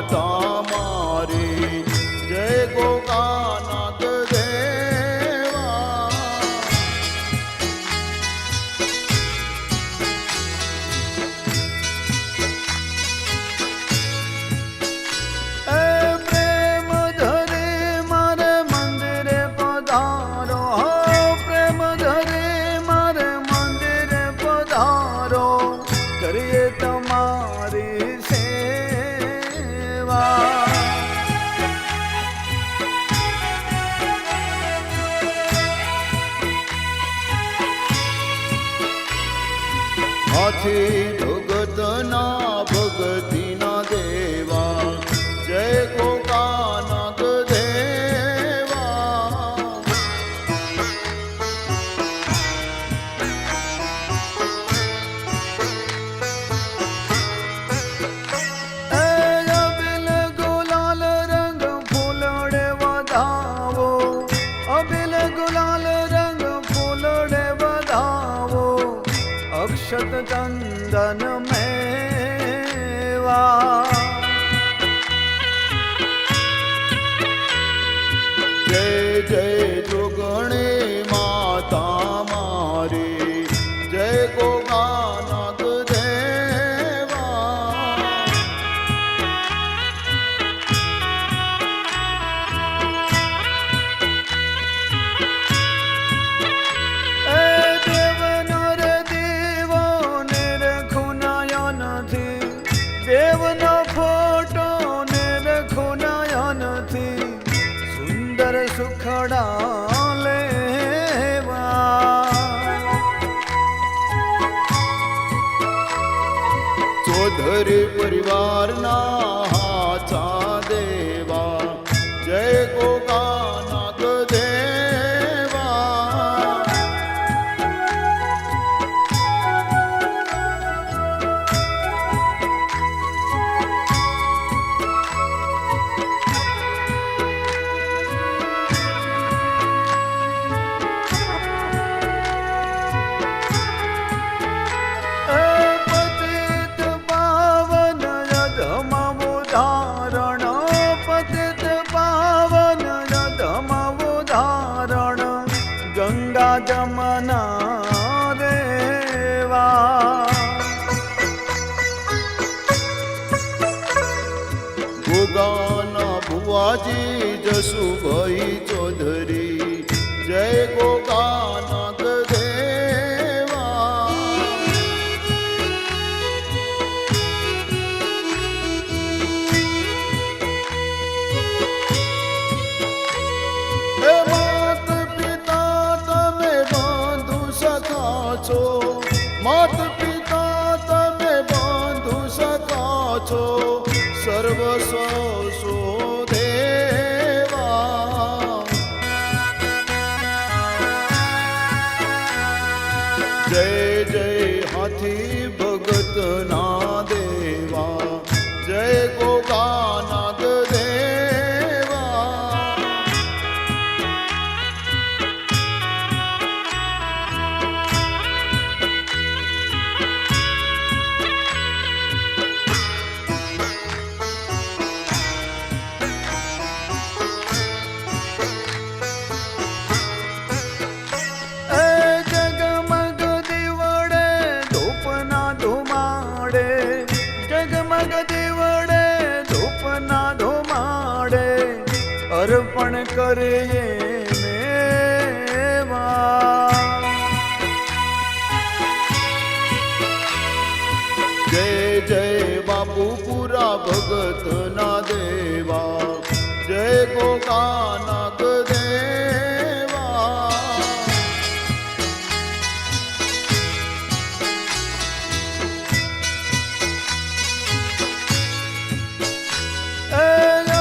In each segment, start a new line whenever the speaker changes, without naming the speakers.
માતા મારી જય ગોગાનાથ દેવા. એ પ્રેમ ધરે મારે મંદિરે પધારો, પ્રેમ ધરે મારે મંદિરે પધારો, કરીએ તમારી સેવા. હાથી ભગતના ભગતિના દેવા જય ગોગાનાથ દેવા. એ અબિલ ગુલાલ રંગ ફૂલડે વધાવો, અબિલ ગુલાલ રંગ ફૂલડે વધાવો, અક્ષત ચંદન મેવા. જય જય જોગણી માતા મારી જય ગોગાનાથ દેવા. એ દેવ નર દેવો નિરખુનાયનથી, દેવનો ફોટો નિરખુનાયનથી, સુંદર સુખડા લેવા. ચૌધરી પરિવારના હાચા દેવા જય ગોગાનાથ દેવા. પતિત પાવન યધમમ ઉદાહરણ, પતિત પાવન યધમમ ઉદાહરણ, ગંગા જમના દેવા. ગોગાના ભુવાજી જસુભાઈ ચૌધરી જય ગોગાનાથ દેવા. એ માત પિતા તમે બંધુ સખા છો, માત પિતા તમે બંધુ સખા છો, સર્વસ્વ સો દેવા. જય જય હાથી ભગતના દેવા જય ગોગાનાથ દેવા. એ જગમગ દીવડે ધૂપના ધુમાડે, જગમગ દીવડે ધૂપના ધુમાડે, અર્પણ કરીએ મેવા. જય જય બાપુપુરા ભગતના દેવા જય ગોગાનાથ દેવા. એ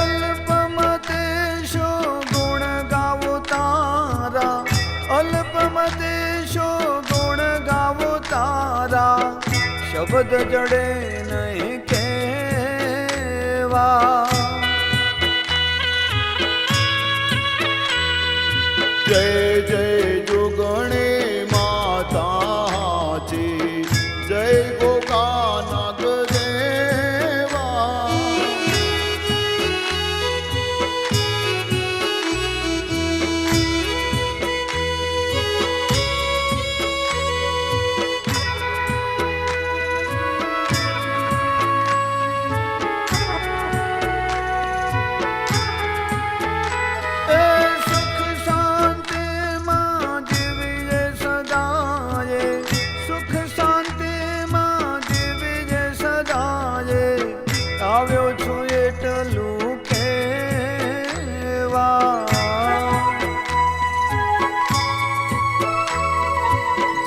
અલ્પમતેશો ગુણ ગાવો તારા, અલ્પમતેશો ગુણ ગાવો તારા, શબ્દ જડે નહીં કેવા. જય જય જોગણી માતા હાચી જય ગોગાનાથ દેવા. કેટલું કેવા.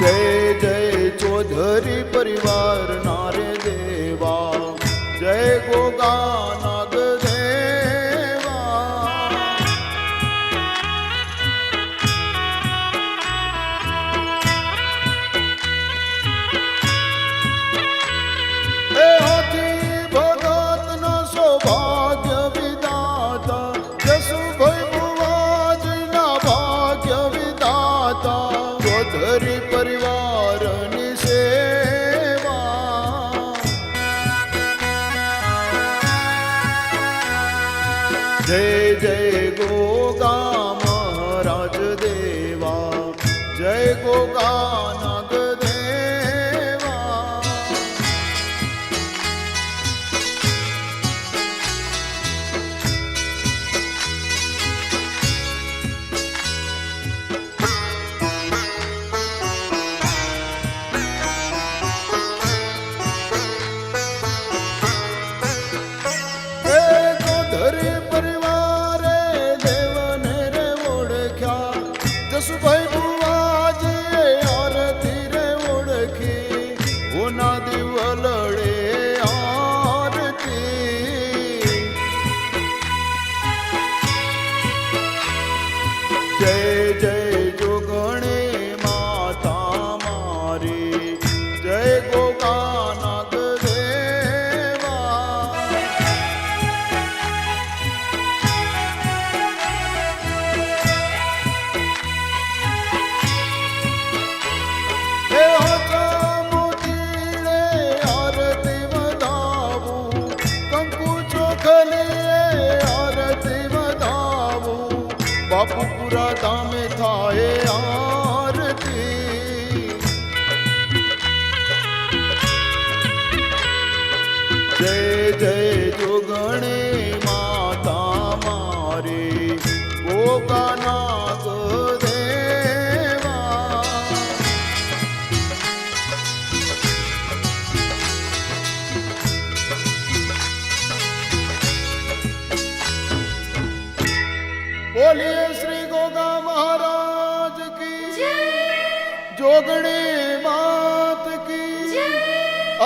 જય જય ચૌધરી પરિવાર નારે દેવા, જય ગોગા નાગ દેવા. એ હાથી ભગત નો સૌભાગ્ય વિદાતા, જસુભાઈ બુવાજી ના ભાગ્ય વિદાતા, ચૌધરી પરિવારની સેવા. જય જય ગોગા મહારાજ દેવા, જય ગોગા નાગ દેવા. હે ચૌધરી પરિવારે દેવને રે ઓળખ્યા, જસુભાઈ બુવાજીએ આરતી રે ઓળખી, હોના દિવલડે આરતી. જય જય જોગણે માતા મારી, જય ગોગા નાગ દેવા. હે હોતા મોતીડે આરતી વધાવું, કંકુ ચોખલીએ આરતી વધાવું, બાપુપુરા ધામે થાય આરતી. જય જય જોગણે માતા મારી, ગોગા નાગ દેવા. બોલીએ શ્રી ગોગા મહારાજ કી, જોગણી માત કી,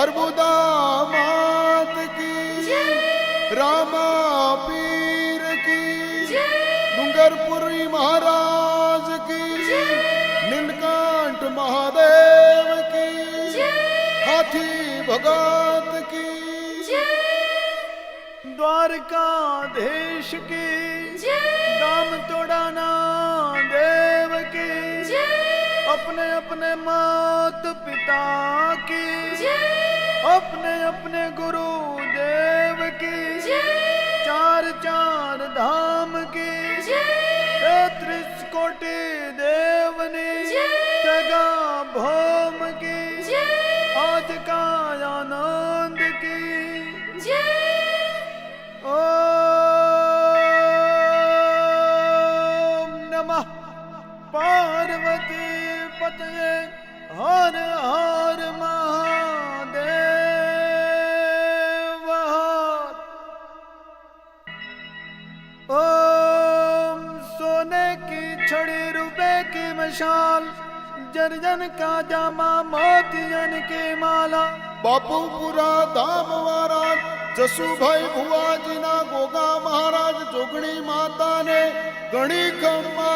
અર્બુદા માત કી, રામા પીર કી, ડુંગરપુરી મહારાજ કી, નીલકંઠ મહાદેવ કી, હાથી ભગત કી, દ્વારકાધીશ की, दाम तोड़ाना देव की, अपने अपने मात पिता की, अपने अपने गुरु देव की, चार चार धाम की, 33 कोटि देवनी जगा भौम की, आज का आनंद की. ओम नमः पार्वती पतये हर हर महादेव. ओम सोने की छड़ी रुपए की मशाल, जर्जन का जामा मोतियन की माला, बापूपुरा धाम वाला जसुभाई भुवाजीना गोगा મહારાજ જોગણી માતાને ઘણી ખમ્મા